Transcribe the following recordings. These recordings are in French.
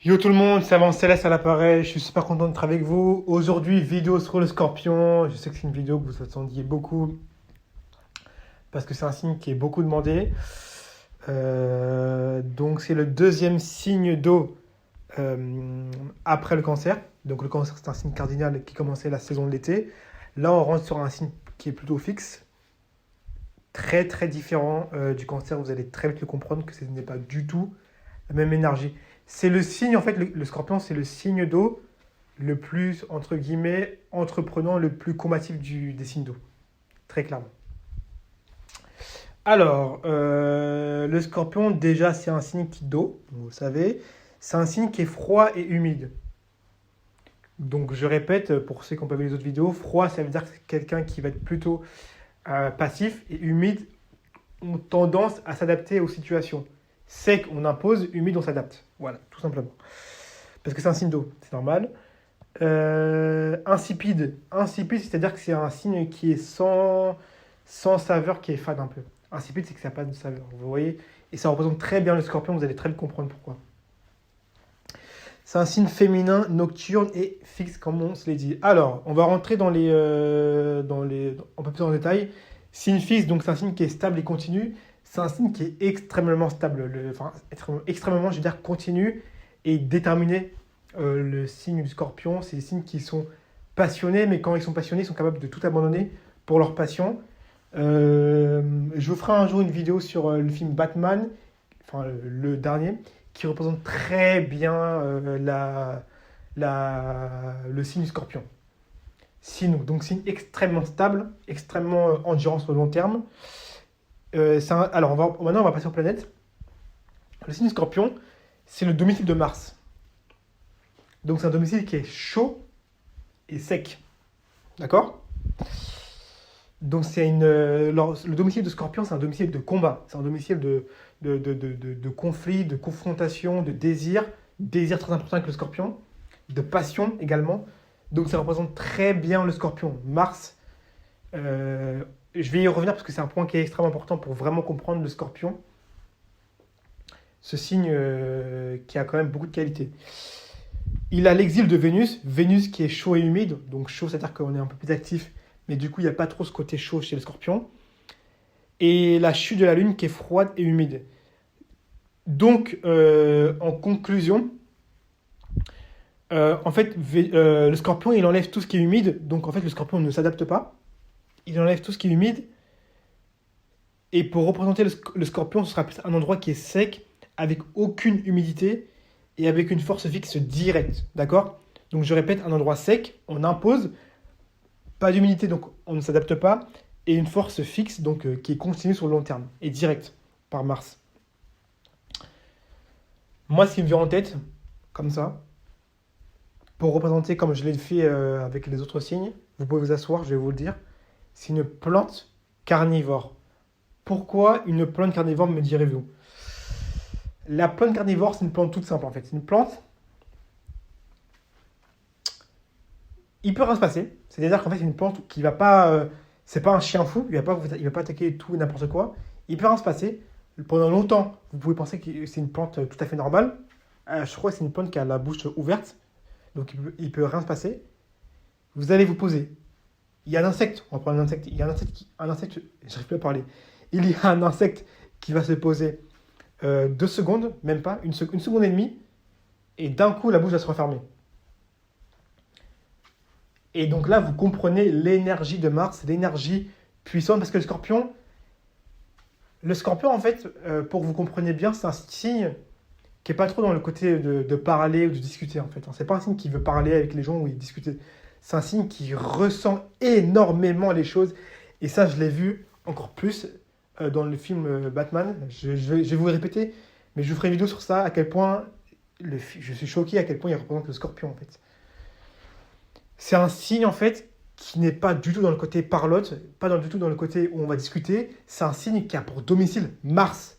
Yo tout le monde, c'est Avant Céleste à l'appareil, je suis super content d'être avec vous. Aujourd'hui, vidéo sur le scorpion. Je sais que c'est une vidéo que vous attendiez beaucoup parce que c'est un signe qui est beaucoup demandé. Donc c'est le deuxième signe d'eau après le cancer. Donc le cancer c'est un signe cardinal qui commençait la saison de l'été. Là on rentre sur un signe qui est plutôt fixe, très très différent du cancer. Vous allez très vite le comprendre que ce n'est pas du tout la même énergie. C'est le signe, en fait, le scorpion, c'est le signe d'eau le plus, entre guillemets, entreprenant, le plus combatif des signes d'eau. Très clairement. Alors, le scorpion, déjà, c'est un signe qui d'eau, vous le savez. C'est un signe qui est froid et humide. Donc, je répète, pour ceux qui n'ont pas vu les autres vidéos, froid, ça veut dire que c'est quelqu'un qui va être plutôt passif, et humide ont tendance à s'adapter aux situations. Sec, on impose, humide, on s'adapte. Voilà, tout simplement. Parce que c'est un signe d'eau, c'est normal. Insipide. Insipide, c'est-à-dire que c'est un signe qui est sans saveur, qui est fade un peu. Insipide, c'est que ça n'a pas de saveur, vous voyez. Et ça représente très bien le scorpion, vous allez très bien comprendre pourquoi. C'est un signe féminin, nocturne et fixe, comme on se l'est dit. Alors, on va rentrer un peu plus en détail. Signe fixe, donc c'est un signe qui est stable et continu. C'est un signe qui est extrêmement stable, extrêmement, je veux dire, continu et déterminé. Le signe du scorpion, c'est des signes qui sont passionnés, mais quand ils sont passionnés, ils sont capables de tout abandonner pour leur passion. Je vous ferai un jour une vidéo sur le film Batman, enfin le dernier, qui représente très bien le signe du scorpion. Donc signe extrêmement stable, extrêmement endurant sur le long terme. Alors maintenant on va passer aux planètes. Le signe du scorpion, c'est le domicile de Mars. Donc c'est un domicile qui est chaud et sec. D'accord? Donc le domicile de Scorpion, c'est un domicile de combat. C'est un domicile de conflit, de confrontation, de désir. Désir très important avec le Scorpion. De passion également. Donc ça représente très bien le Scorpion. Mars, je vais y revenir parce que c'est un point qui est extrêmement important pour vraiment comprendre le Scorpion. Ce signe qui a quand même beaucoup de qualités. Il a l'exil de Vénus. Vénus qui est chaud et humide. Donc chaud, c'est-à-dire qu'on est un peu plus actif. Mais du coup, il n'y a pas trop ce côté chaud chez le scorpion. Et la chute de la lune qui est froide et humide. Donc, en conclusion, en fait, le scorpion, il enlève tout ce qui est humide. Donc, en fait, le scorpion ne s'adapte pas. Il enlève tout ce qui est humide. Et pour représenter le scorpion, ce sera un endroit qui est sec, avec aucune humidité et avec une force fixe directe. D'accord? Donc, je répète, un endroit sec, on impose. Pas d'humidité, donc on ne s'adapte pas. Et une force fixe, donc qui est continue sur le long terme. Et directe, par Mars. Moi, ce qui me vient en tête, comme ça, pour représenter comme je l'ai fait avec les autres signes, vous pouvez vous asseoir, je vais vous le dire, c'est une plante carnivore. Pourquoi une plante carnivore, me direz-vous? La plante carnivore, c'est une plante toute simple en fait. C'est une plante, il peut rien se passer. C'est-à-dire qu'en fait, c'est une plante qui va pas. C'est pas un chien fou, il va pas attaquer tout et n'importe quoi. Il peut rien se passer. Pendant longtemps, vous pouvez penser que c'est une plante tout à fait normale. Je crois que c'est une plante qui a la bouche ouverte, donc il peut rien se passer. Vous allez vous poser. Il y a un insecte, on va prendre un insecte. Il y a un insecte, j'arrive plus à parler. Il y a un insecte qui va se poser 2 secondes, même pas, une seconde et demie, et d'un coup, la bouche va se refermer. Et donc là, vous comprenez l'énergie de Mars, l'énergie puissante, parce que le scorpion en fait, pour que vous compreniez bien, c'est un signe qui n'est pas trop dans le côté de parler ou de discuter en fait. C'est pas un signe qui veut parler avec les gens ou discuter. C'est un signe qui ressent énormément les choses. Et ça, je l'ai vu encore plus dans le film Batman. Je vais vous le répéter, mais je vous ferai une vidéo sur ça, à quel point je suis choqué à quel point il représente le scorpion en fait. C'est un signe en fait qui n'est pas du tout dans le côté parlotte, du tout dans le côté où on va discuter. C'est un signe qui a pour domicile Mars.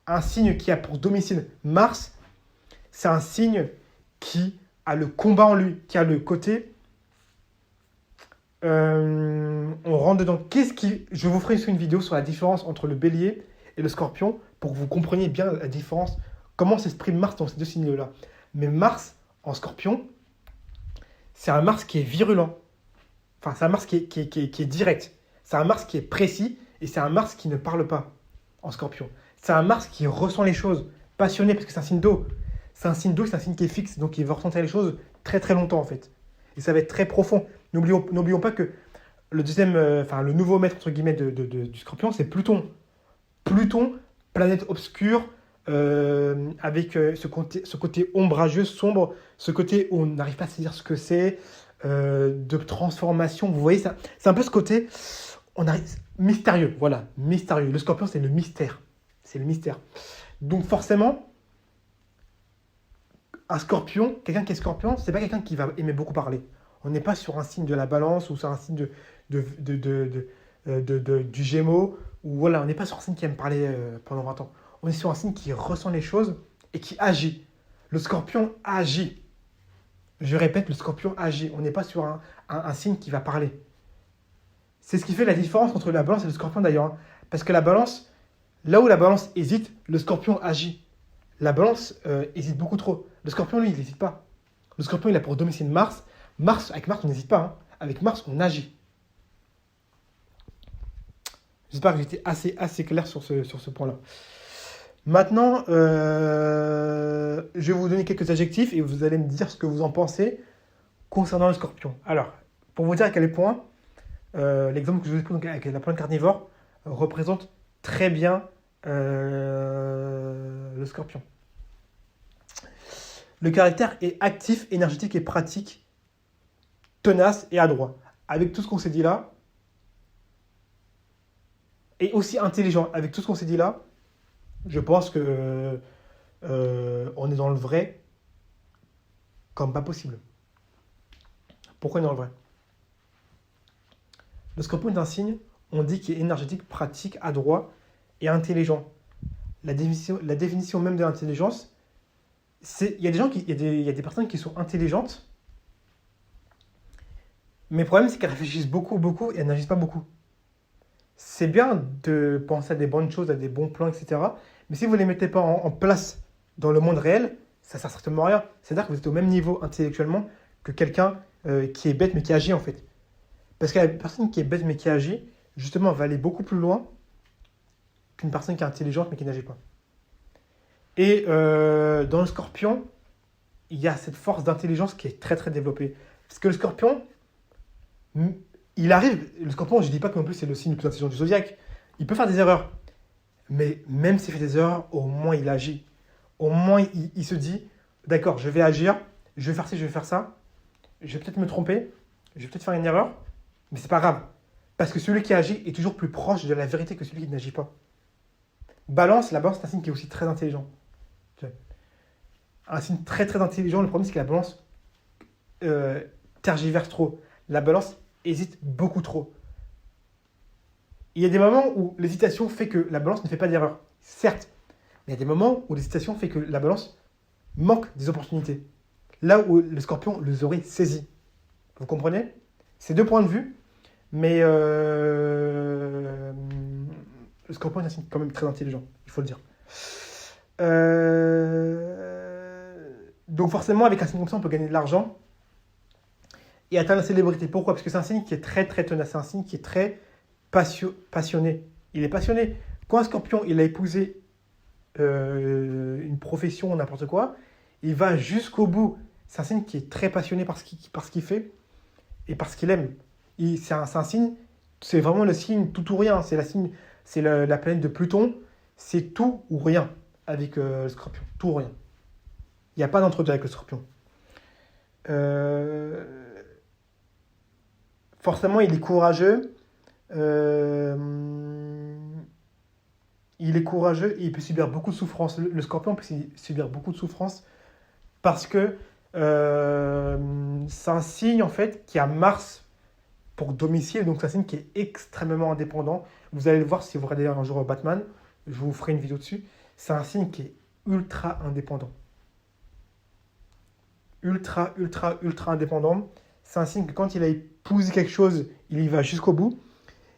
Un signe qui a pour domicile Mars, c'est un signe qui a le combat en lui, qui a le côté. On rentre dedans. Je vous ferai une vidéo sur la différence entre le bélier et le scorpion pour que vous compreniez bien la différence comment s'exprime Mars dans ces deux signes-là. Mais Mars, en Scorpion, c'est un Mars qui est virulent. Enfin, c'est un Mars qui est direct. C'est un Mars qui est précis et c'est un Mars qui ne parle pas en Scorpion. C'est un Mars qui ressent les choses, passionné parce que c'est un signe d'eau. C'est un signe d'eau, c'est un signe qui est fixe, donc il va ressentir les choses très très longtemps en fait. Et ça va être très profond. N'oublions pas que le nouveau maître entre guillemets du Scorpion, c'est Pluton. Pluton, planète obscure, avec ce côté ombrageux, sombre, ce côté où on n'arrive pas à saisir ce que c'est, de transformation. Vous voyez, c'est un peu ce côté mystérieux. Voilà, mystérieux. Le Scorpion, c'est le mystère. C'est le mystère. Donc forcément, un Scorpion, quelqu'un qui est Scorpion, c'est pas quelqu'un qui va aimer beaucoup parler. On n'est pas sur un signe de la Balance ou sur un signe du Gémeaux. Ou voilà, on n'est pas sur un signe qui aime parler pendant 20 ans. On est sur un signe qui ressent les choses et qui agit. Le Scorpion agit. Je répète, le Scorpion agit. On n'est pas sur un signe qui va parler. C'est ce qui fait la différence entre la Balance et le Scorpion d'ailleurs. Hein. Parce que la Balance, là où la Balance hésite, le Scorpion agit. La Balance hésite beaucoup trop. Le Scorpion, lui, il n'hésite pas. Le Scorpion, il a pour domicile Mars. Avec Mars, on n'hésite pas. Hein. Avec Mars, on agit. J'espère que j'étais assez clair sur ce point-là. Maintenant, je vais vous donner quelques adjectifs et vous allez me dire ce que vous en pensez concernant le Scorpion. Alors, pour vous dire à quel point l'exemple que je vous ai pris avec la plante carnivore représente très bien le Scorpion. Le caractère est actif, énergétique et pratique, tenace et adroit. Avec tout ce qu'on s'est dit là, et aussi intelligent. Avec tout ce qu'on s'est dit là, je pense que on est dans le vrai comme pas possible. Pourquoi on est dans le vrai ? Le Scorpion est un signe, on dit qu'il est énergétique, pratique, adroit et intelligent. La définition même de l'intelligence, il y a des personnes qui sont intelligentes, mais le problème c'est qu'elles réfléchissent beaucoup et elles n'agissent pas beaucoup. C'est bien de penser à des bonnes choses, à des bons plans, etc. Mais si vous ne les mettez pas en place dans le monde réel, ça ne sert strictement à rien. C'est-à-dire que vous êtes au même niveau intellectuellement que quelqu'un qui est bête mais qui agit en fait. Parce que la personne qui est bête mais qui agit, justement, va aller beaucoup plus loin qu'une personne qui est intelligente mais qui n'agit pas. Et dans le Scorpion, il y a cette force d'intelligence qui est très très développée. Parce que le Scorpion, le Scorpion, je ne dis pas que non plus c'est le signe le plus intelligent du zodiaque. Il peut faire des erreurs. Mais même s'il fait des erreurs, au moins il agit. Au moins il se dit, d'accord, je vais agir, je vais faire ci, je vais faire ça. Je vais peut-être me tromper, je vais peut-être faire une erreur, mais c'est pas grave. Parce que celui qui agit est toujours plus proche de la vérité que celui qui n'agit pas. La Balance, c'est un signe qui est aussi très intelligent. Un signe très très intelligent, le problème c'est que la Balance tergiverse trop. La Balance hésite beaucoup trop. Il y a des moments où l'hésitation fait que la Balance ne fait pas d'erreur. Certes, mais il y a des moments où l'hésitation fait que la Balance manque des opportunités. Là où le Scorpion les aurait saisies. Vous comprenez ? C'est deux points de vue, mais le Scorpion est un signe quand même très intelligent, il faut le dire. Donc forcément, avec un signe comme ça, on peut gagner de l'argent et atteindre la célébrité. Pourquoi ? Parce que c'est un signe qui est très très tenace, c'est un signe qui est très passionné. Il est passionné. Quand un Scorpion il a épousé une profession ou n'importe quoi, il va jusqu'au bout. C'est un signe qui est très passionné par ce qu'il fait et par ce qu'il aime. C'est un signe, c'est vraiment le signe tout ou rien. C'est la planète de Pluton. C'est tout ou rien avec le Scorpion. Tout ou rien. Il n'y a pas d'entre-deux avec le Scorpion. Forcément, il est courageux. Il est courageux et il peut subir beaucoup de souffrance. Le Scorpion peut subir beaucoup de souffrance parce que c'est un signe en fait qui a Mars pour domicile, donc c'est un signe qui est extrêmement indépendant. Vous allez le voir si vous regardez un jour Batman, je vous ferai une vidéo dessus. C'est un signe qui est ultra indépendant. Ultra indépendant. C'est un signe que quand il a épousé quelque chose, il y va jusqu'au bout.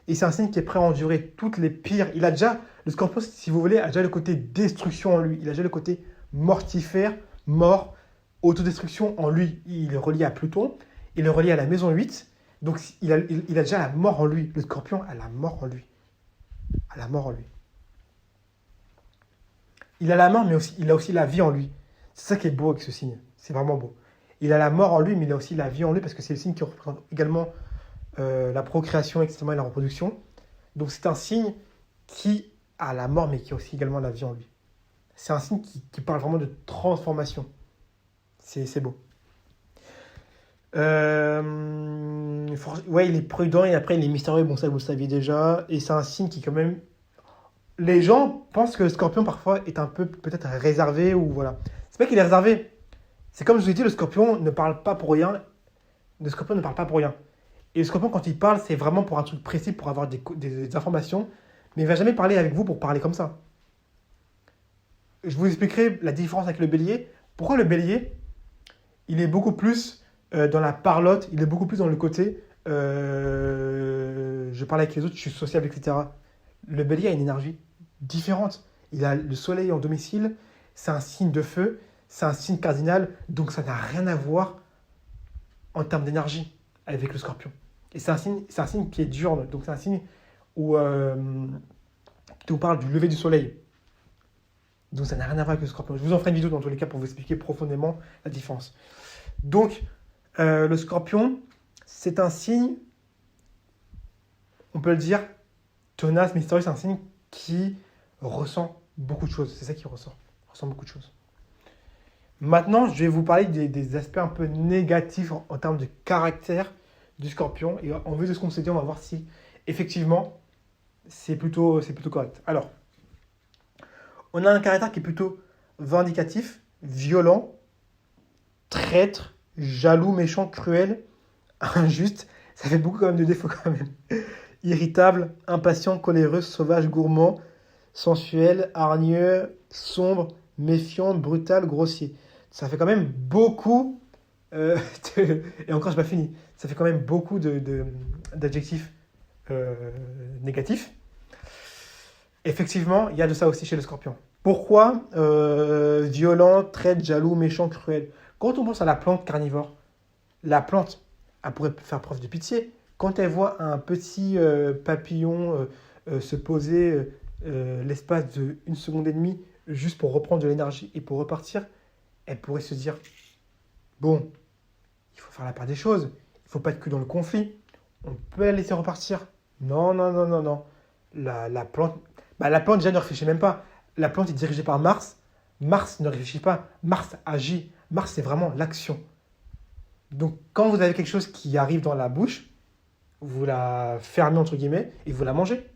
Et c'est un signe qui est prêt à endurer toutes les pires. Le Scorpion, si vous voulez, a déjà le côté destruction en lui. Il a déjà le côté mortifère, mort, autodestruction en lui. Il est relié à Pluton, il est relié à la maison 8. Donc il a déjà la mort en lui. Le scorpion a la mort en lui. A la mort en lui. Il a la mort, mais aussi, il a aussi la vie en lui. C'est ça qui est beau avec ce signe. C'est vraiment beau. Il a la mort en lui, mais il a aussi la vie en lui, parce que c'est le signe qui représente également la procréation, etc., et la reproduction. Donc c'est un signe qui a la mort, mais qui a aussi également la vie en lui. C'est un signe qui parle vraiment de transformation. C'est beau. Ouais, il est prudent et après il est mystérieux, bon ça vous le saviez déjà. Et c'est un signe qui quand même... Les gens pensent que le scorpion parfois est un peu peut-être réservé ou voilà. C'est pas qu'il est réservé. C'est comme je vous ai dit, le scorpion ne parle pas pour rien. Le scorpion ne parle pas pour rien. Et le scorpion quand il parle, c'est vraiment pour un truc précis, pour avoir des informations. Mais il va jamais parler avec vous pour parler comme ça. Je vous expliquerai la différence avec le bélier. Pourquoi le bélier, il est beaucoup plus dans la parlotte, il est beaucoup plus dans le côté je parle avec les autres, je suis sociable, etc. Le bélier a une énergie différente. Il a le soleil en domicile, c'est un signe de feu, c'est un signe cardinal, donc ça n'a rien à voir en termes d'énergie avec le scorpion. Et c'est un signe qui est diurne, donc c'est un signe où, qui vous parle du lever du soleil. Donc ça n'a rien à voir avec le scorpion. Je vous en ferai une vidéo dans tous les cas pour vous expliquer profondément la différence. Donc le scorpion, c'est un signe, on peut le dire, tenace, mystérieux, c'est un signe qui ressent beaucoup de choses. C'est ça qui ressort. Il ressent beaucoup de choses. Maintenant, je vais vous parler des aspects un peu négatifs en termes de caractère du scorpion. Et en vue de ce qu'on s'est dit, on va voir si effectivement c'est plutôt correct. Alors, on a un caractère qui est plutôt vindicatif, violent, traître, jaloux, méchant, cruel, injuste. Ça fait beaucoup quand même de défauts quand même. Irritable, impatient, coléreux, sauvage, gourmand, sensuel, hargneux, sombre, méfiant, brutal, grossier. Ça fait quand même beaucoup... Et encore, je n'ai pas fini. Ça fait quand même beaucoup d'adjectifs négatifs. Effectivement, il y a de ça aussi chez le scorpion. Pourquoi violent, traître, jaloux, méchant, cruel? Quand on pense à la plante carnivore, la plante, elle pourrait faire preuve de pitié. Quand elle voit un petit papillon se poser l'espace d'1 seconde et demie juste pour reprendre de l'énergie et pour repartir, elle pourrait se dire bon, il faut faire la part des choses, il ne faut pas être que dans le conflit, on peut la laisser repartir. Non, non, non, non, non. La plante, la plante déjà ne réfléchit même pas. La plante est dirigée par Mars. Mars ne réfléchit pas. Mars agit. Mars, c'est vraiment l'action. Donc, quand vous avez quelque chose qui arrive dans la bouche, vous la fermez entre guillemets et vous la mangez.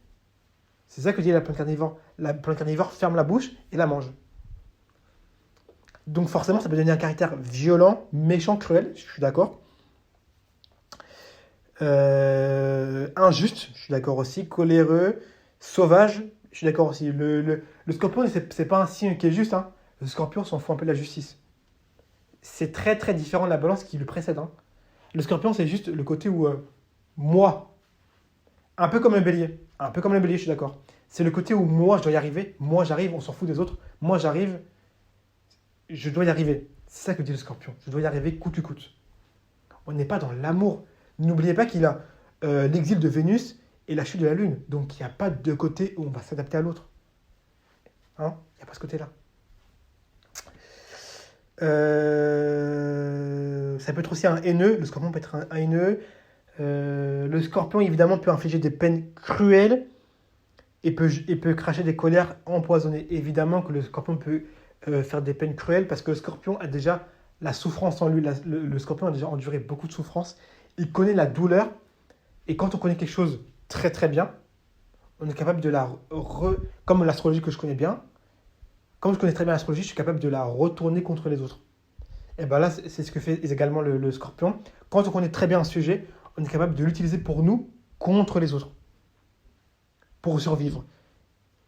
C'est ça que dit la plante carnivore. La plante carnivore ferme la bouche et la mange. Donc forcément, ça peut donner un caractère violent, méchant, cruel, je suis d'accord. Injuste, je suis d'accord aussi. Coléreux, sauvage, je suis d'accord aussi. Le scorpion, c'est pas un signe qui est juste. Hein. Le scorpion s'en fout un peu de la justice. C'est très très différent de la balance qui le précède. Hein. Le scorpion, c'est juste le côté où moi, un peu comme le bélier. Un peu comme le bélier, je suis d'accord. C'est le côté où moi, je dois y arriver. Moi, j'arrive, on s'en fout des autres. Moi, j'arrive, je dois y arriver. C'est ça que dit le scorpion. Je dois y arriver coûte que coûte. On n'est pas dans l'amour. N'oubliez pas qu'il a l'exil de Vénus et la chute de la Lune. Donc, il n'y a pas de côté où on va s'adapter à l'autre. Hein? Il n'y a pas ce côté-là. Ça peut être aussi un haineux. Le scorpion peut être un haineux. Le scorpion, évidemment, peut infliger des peines cruelles et peut cracher des colères empoisonnées. Évidemment que le scorpion peut faire des peines cruelles parce que le scorpion a déjà la souffrance en lui. Le scorpion a déjà enduré beaucoup de souffrance. Il connaît la douleur. Et quand on connaît quelque chose très très bien, on est capable de comme l'astrologie que je connais bien, comme je connais très bien l'astrologie, je suis capable de la retourner contre les autres. Et bien là, c'est ce que fait également le scorpion. Quand on connaît très bien un sujet, on est capable de l'utiliser pour nous contre les autres. Pour survivre.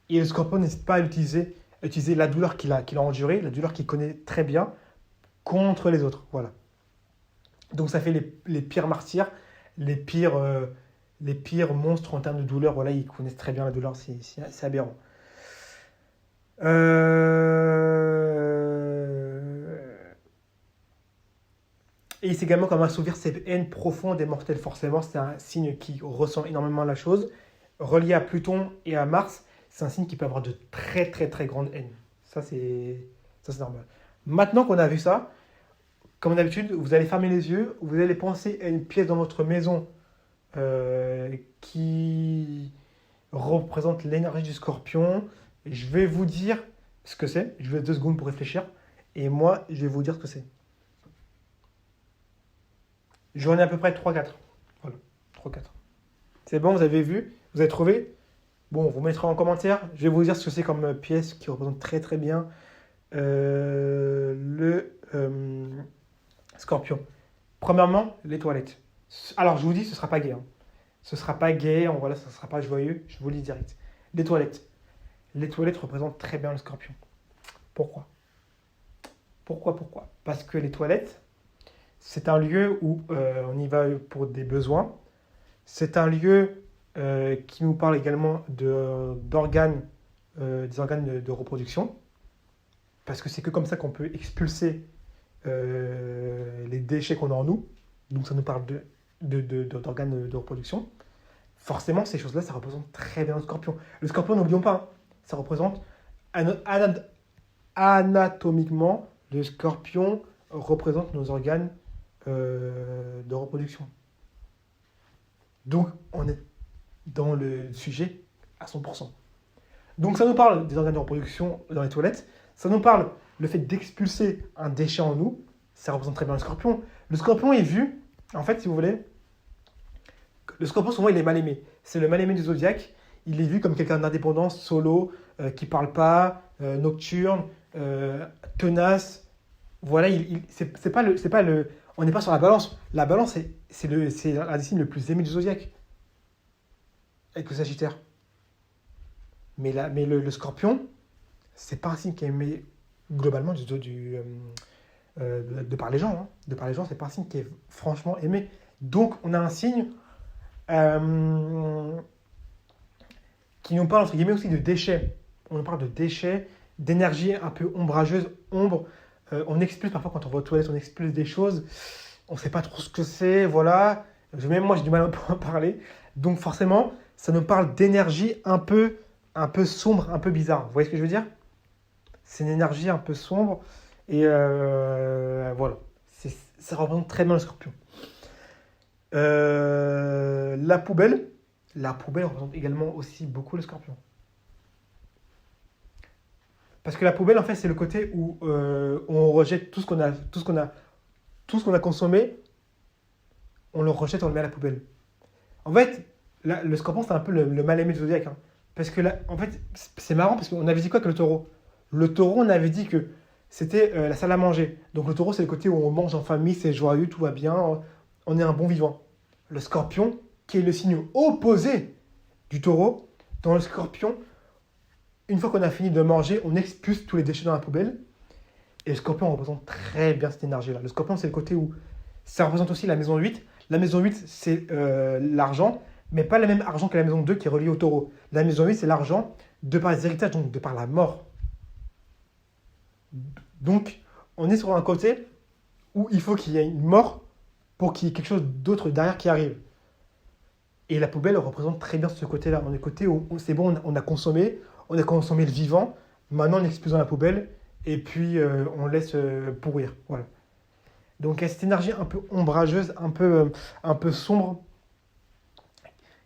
Et le scorpion n'hésite pas à utiliser la douleur qu'il a endurée, la douleur qu'il connaît très bien, contre les autres. Voilà. Donc ça fait les pires martyrs, les pires monstres en termes de douleur. Voilà, ils connaissent très bien la douleur, c'est aberrant. Et il sait également comment assouvir ses haines profondes et mortelles. Forcément, c'est un signe qui ressent énormément la chose. Relié à Pluton et à Mars, c'est un signe qui peut avoir de très très très grandes haines. Ça, c'est normal. Maintenant qu'on a vu ça, comme d'habitude, vous allez fermer les yeux, vous allez penser à une pièce dans votre maison qui représente l'énergie du scorpion. Je vais vous dire ce que c'est. Je vous laisse 2 secondes pour réfléchir. Et moi, je vais vous dire ce que c'est. J'en ai à peu près 3-4. Voilà, 3-4. C'est bon, vous avez vu? Vous avez trouvé? Bon, vous mettrez en commentaire. Je vais vous dire ce que c'est comme pièce qui représente très très bien le scorpion. Premièrement, les toilettes. Alors, je vous dis, ce ne sera pas gay. Hein. Ce ne sera pas gay, voilà, ce ne sera pas joyeux. Je vous le dis direct. Les toilettes. Les toilettes représentent très bien le scorpion. Pourquoi? Pourquoi? Parce que les toilettes, c'est un lieu où on y va pour des besoins. C'est un lieu qui nous parle également d'organes, des organes de reproduction. Parce que c'est que comme ça qu'on peut expulser les déchets qu'on a en nous. Donc ça nous parle d'organes de reproduction. Forcément, ces choses-là, ça représente très bien le scorpion. Le scorpion, n'oublions pas, hein, ça représente anatomiquement, le scorpion représente nos organes de reproduction. Donc, on est dans le sujet à 100%. Donc, ça nous parle des organes de reproduction dans les toilettes. Ça nous parle le fait d'expulser un déchet en nous. Ça représente très bien le scorpion. Le scorpion est vu, en fait, si vous voulez, le scorpion, souvent, il est mal aimé. C'est le mal aimé du zodiaque. Il est vu comme quelqu'un d'indépendant, solo, qui ne parle pas, nocturne, tenace. Voilà, c'est pas le, on n'est pas sur la balance. La balance, c'est un des signes le plus aimé du zodiaque. Avec le Sagittaire. Mais le scorpion, c'est pas un signe qui est aimé globalement de par les gens. Hein. De par les gens, c'est pas un signe qui est franchement aimé. Donc, on a un signe qui nous parle, entre guillemets, aussi de déchets. On nous parle de déchets, d'énergie un peu ombrageuse, ombre. On expulse parfois quand on va aux toilettes, on expulse des choses. On ne sait pas trop ce que c'est, voilà. Même moi, j'ai du mal à en parler. Donc forcément, ça nous parle d'énergie un peu sombre, un peu bizarre. Vous voyez ce que je veux dire? C'est une énergie un peu sombre. Et voilà. Ça représente très bien le scorpion. La poubelle représente également aussi beaucoup le scorpion. Parce que la poubelle, en fait, c'est le côté où on rejette tout ce qu'on a consommé, on le rejette, on le met à la poubelle. En fait, le scorpion, c'est un peu le mal-aimé du zodiaque. Hein. Parce que là, en fait, c'est marrant parce qu'on avait dit quoi avec le taureau? Le taureau, on avait dit que c'était la salle à manger. Donc le taureau, c'est le côté où on mange en famille, c'est joyeux, tout va bien, on est un bon vivant. Le scorpion, qui est le signe opposé du taureau, dans le scorpion, une fois qu'on a fini de manger, on expulse tous les déchets dans la poubelle. Et le scorpion représente très bien cette énergie-là. Le scorpion, c'est le côté où ça représente aussi la maison 8. La maison 8, c'est l'argent, mais pas le même argent que la maison 2 qui est reliée au taureau. La maison 8, c'est l'argent de par les héritages, donc de par la mort. Donc, on est sur un côté où il faut qu'il y ait une mort pour qu'il y ait quelque chose d'autre derrière qui arrive. Et la poubelle représente très bien ce côté-là. On est le côté où c'est bon, on a consommé le vivant, maintenant on expulse dans la poubelle, et puis on laisse pourrir. Voilà. Donc il y a cette énergie un peu ombrageuse, un peu sombre,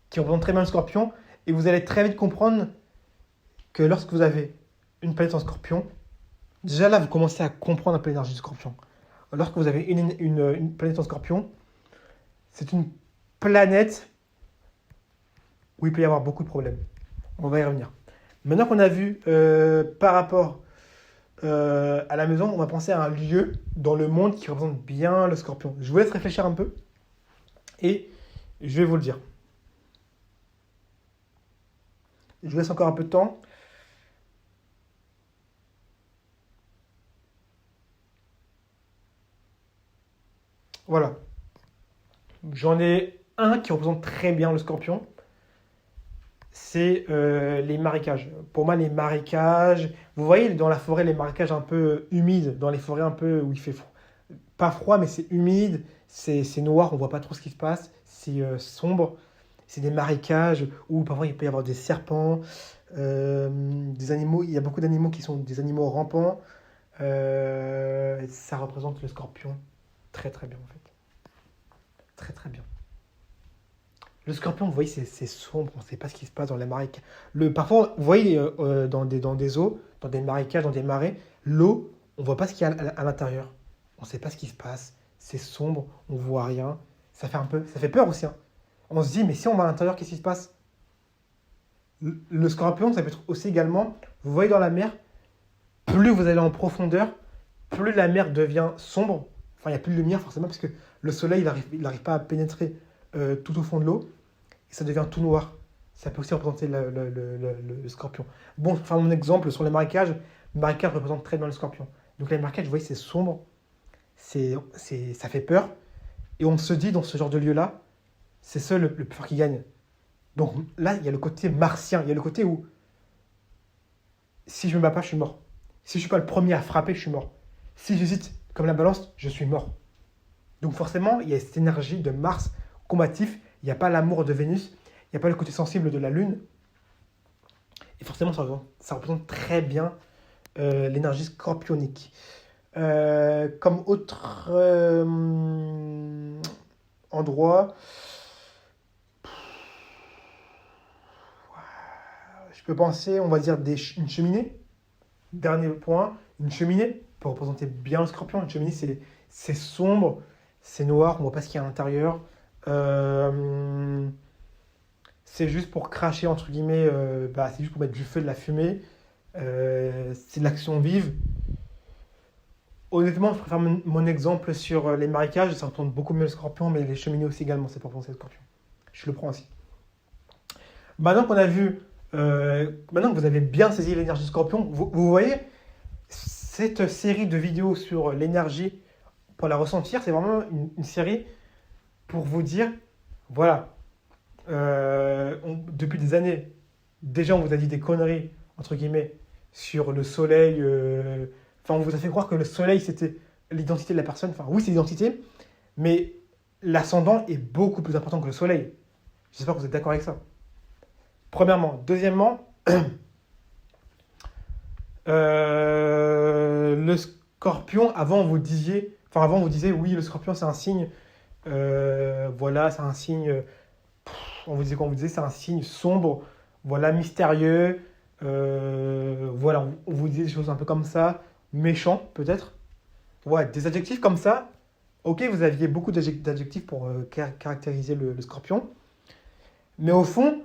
qui représente très bien le scorpion, et vous allez très vite comprendre que lorsque vous avez une planète en scorpion, déjà là vous commencez à comprendre un peu l'énergie du scorpion. Lorsque vous avez une planète en scorpion, c'est une planète où il peut y avoir beaucoup de problèmes. On va y revenir. Maintenant qu'on a vu par rapport à la maison, on va penser à un lieu dans le monde qui représente bien le scorpion. Je vous laisse réfléchir un peu et je vais vous le dire. Je vous laisse encore un peu de temps. Voilà. J'en ai un qui représente très bien le scorpion. C'est les marécages. Pour moi, les marécages, vous voyez dans la forêt, les marécages un peu humides, dans les forêts un peu où il fait froid, Pas froid, mais c'est humide, c'est noir, on voit pas trop ce qui se passe, c'est sombre, c'est des marécages où parfois il peut y avoir des serpents, des animaux, il y a beaucoup d'animaux qui sont des animaux rampants. Ça représente le scorpion très très bien en fait. Très très bien. Le scorpion, vous voyez, c'est sombre, on ne sait pas ce qui se passe dans les marécages. Parfois, vous voyez, dans des eaux, dans des marécages, dans des marais, l'eau, on ne voit pas ce qu'il y a à l'intérieur. On ne sait pas ce qui se passe. C'est sombre, on ne voit rien. Ça fait peur aussi, hein. On se dit, mais si on va à l'intérieur, qu'est-ce qui se passe? Le scorpion, ça peut être aussi également, vous voyez dans la mer, plus vous allez en profondeur, plus la mer devient sombre. Enfin, il n'y a plus de lumière forcément, parce que le soleil, il n'arrive pas à pénétrer tout au fond de l'eau, et ça devient tout noir. Ça peut aussi représenter le scorpion. Bon, enfin, mon exemple sur les marécages, le marécage représente très bien le scorpion. Donc les marécages, vous voyez, c'est sombre, ça fait peur, et on se dit dans ce genre de lieu-là, c'est seul le plus fort qui gagne. Donc là, il y a le côté martien, il y a le côté où si je ne me bats pas, je suis mort. Si je ne suis pas le premier à frapper, je suis mort. Si j'hésite comme la balance, je suis mort. Donc forcément, il y a cette énergie de Mars combatif, il n'y a pas l'amour de Vénus, il n'y a pas le côté sensible de la Lune. Et forcément, ça représente très bien l'énergie scorpionique. Comme autre endroit, je peux penser, on va dire, une cheminée. Dernier point, une cheminée pour représenter bien le scorpion. Une cheminée, c'est sombre, c'est noir, on ne voit pas ce qu'il y a à l'intérieur. C'est juste pour cracher, entre guillemets, c'est juste pour mettre du feu, de la fumée. C'est de l'action vive. Honnêtement, je préfère mon exemple sur les marécages. Ça représente beaucoup mieux le scorpion, mais les cheminées aussi également, c'est pour penser le scorpion. Je le prends aussi. Maintenant qu'on a vu, maintenant que vous avez bien saisi l'énergie du scorpion, vous voyez, cette série de vidéos sur l'énergie, pour la ressentir, c'est vraiment une série pour vous dire, voilà, depuis des années, déjà on vous a dit des conneries, entre guillemets, sur le soleil. Enfin, on vous a fait croire que le soleil, c'était l'identité de la personne. Enfin, oui, c'est l'identité, mais l'ascendant est beaucoup plus important que le soleil. J'espère que vous êtes d'accord avec ça. Premièrement. Deuxièmement, le scorpion, avant vous disiez, oui, le scorpion c'est un signe, voilà, c'est un signe, on vous disait quoi? On vous disait c'est un signe sombre, voilà, mystérieux, voilà, on vous disait des choses un peu comme ça, méchant peut-être. Ouais, des adjectifs comme ça. Ok, vous aviez beaucoup d'adjectifs pour caractériser le scorpion, mais au fond,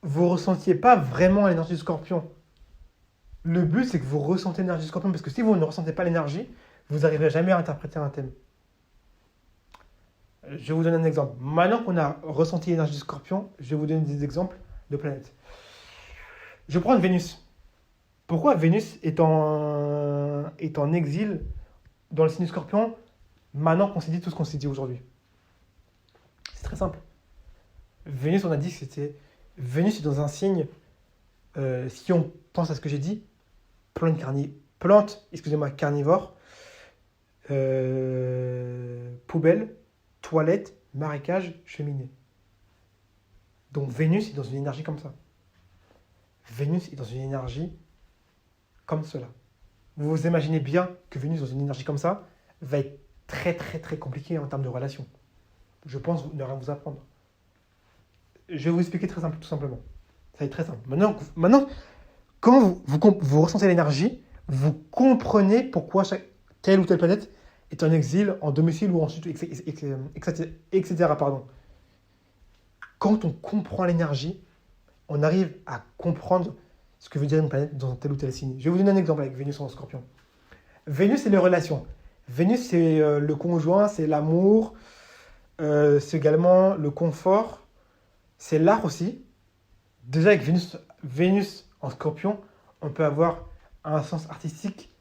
vous ne ressentiez pas vraiment l'énergie du scorpion. Le but, c'est que vous ressentez l'énergie du scorpion, parce que si vous ne ressentez pas l'énergie, vous n'arriverez jamais à interpréter un thème. Je vais vous donner un exemple. Maintenant qu'on a ressenti l'énergie du scorpion, je vais vous donner des exemples de planètes. Je prends Vénus. Pourquoi Vénus est en exil dans le signe du scorpion maintenant qu'on s'est dit tout ce qu'on s'est dit aujourd'hui? C'est très simple. Vénus, on a dit que c'était... Vénus est dans un signe, si on pense à ce que j'ai dit, plante, carnivore, poubelle, toilette, marécage, cheminée. Donc Vénus est dans une énergie comme ça. Vénus est dans une énergie comme cela. Vous vous imaginez bien que Vénus dans une énergie comme ça va être très très très compliqué en termes de relations. Je pense ne rien vous apprendre. Je vais vous expliquer tout simplement. Ça va être très simple. Maintenant quand vous ressentez l'énergie, vous comprenez pourquoi telle ou telle planète est en exil, en domicile ou ensuite, etc. Pardon. Quand on comprend l'énergie, on arrive à comprendre ce que veut dire une planète dans tel ou tel signe. Je vais vous donner un exemple avec Vénus en Scorpion. Vénus, c'est les relations. Vénus, c'est le conjoint, c'est l'amour, c'est également le confort, c'est l'art aussi. Déjà, avec Vénus en Scorpion, on peut avoir un sens artistique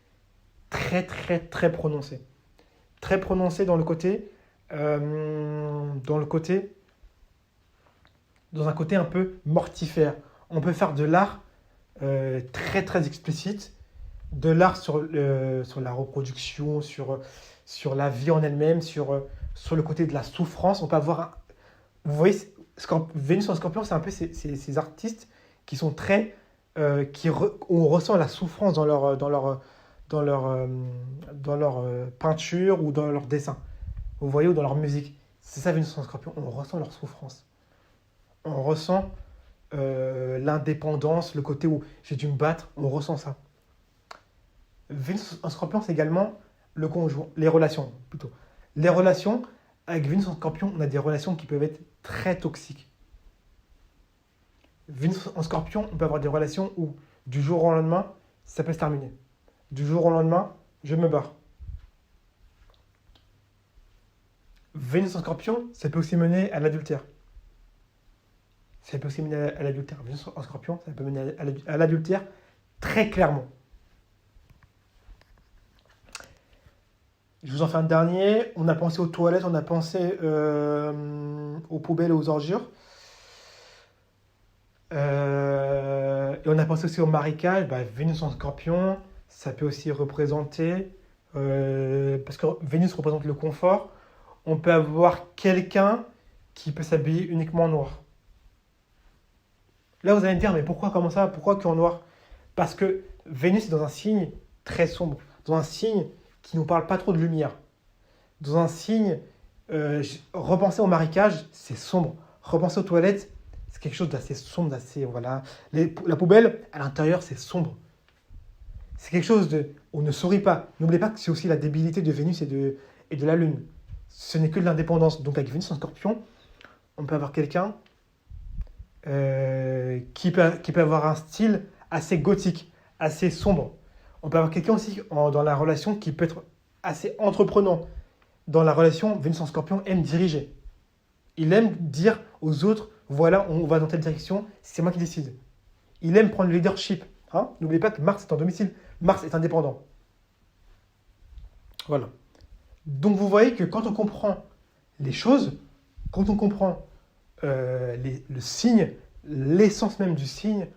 très, très, très prononcé. Très prononcé dans un côté un peu mortifère. On peut faire de l'art très, très explicite, de l'art sur la reproduction, sur la vie en elle-même, sur le côté de la souffrance. On peut avoir, vous voyez, Vénus en Scorpion, c'est un peu ces artistes qui sont très, on ressent la souffrance dans leur, euh, dans leur peinture ou dans leur dessin. Vous voyez, ou dans leur musique. C'est ça Vénus en Scorpion, on ressent leur souffrance. On ressent l'indépendance, le côté où j'ai dû me battre, on ressent ça. Vénus en Scorpion, c'est également le conjoint, les relations plutôt. Les relations, avec Vénus en Scorpion, on a des relations qui peuvent être très toxiques. Vénus en Scorpion, on peut avoir des relations où du jour au lendemain, ça peut se terminer. Du jour au lendemain, je me barre. Vénus en Scorpion, ça peut aussi mener à l'adultère. Ça peut aussi mener à l'adultère. Vénus en Scorpion, ça peut mener à l'adultère très clairement. Je vous en fais un dernier. On a pensé aux toilettes, on a pensé aux poubelles et aux ordures. Et on a pensé aussi au marécage. Bah, Vénus en Scorpion, ça peut aussi représenter, parce que Vénus représente le confort, on peut avoir quelqu'un qui peut s'habiller uniquement en noir. Là, vous allez me dire, mais pourquoi, comment ça, pourquoi qu'en noir? Parce que Vénus est dans un signe très sombre, dans un signe qui ne nous parle pas trop de lumière, dans un signe, repenser au marécage, c'est sombre. Repenser aux toilettes, c'est quelque chose d'assez sombre, d'assez, voilà. La poubelle, à l'intérieur, c'est sombre. C'est quelque chose de... On ne sourit pas. N'oubliez pas que c'est aussi la débilité de Vénus et de la Lune. Ce n'est que de l'indépendance. Donc avec Vénus en Scorpion, on peut avoir quelqu'un qui peut avoir un style assez gothique, assez sombre. On peut avoir quelqu'un aussi dans la relation qui peut être assez entreprenant. Dans la relation, Vénus en Scorpion aime diriger. Il aime dire aux autres, voilà, on va dans telle direction, c'est moi qui décide. Il aime prendre le leadership. Hein. N'oubliez pas que Mars est en domicile. Mars est indépendant. Voilà. Donc vous voyez que quand on comprend les choses, quand on comprend le signe, l'essence même du signe,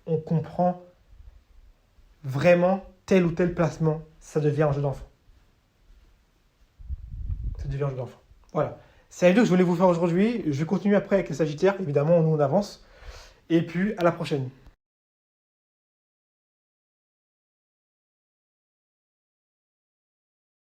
on comprend vraiment tel ou tel placement, ça devient un jeu d'enfant. Ça devient un jeu d'enfant. Voilà. C'est la vidéo que je voulais vous faire aujourd'hui. Je vais continuer après avec les Sagittaires. Évidemment, nous on avance. Et puis, à la prochaine.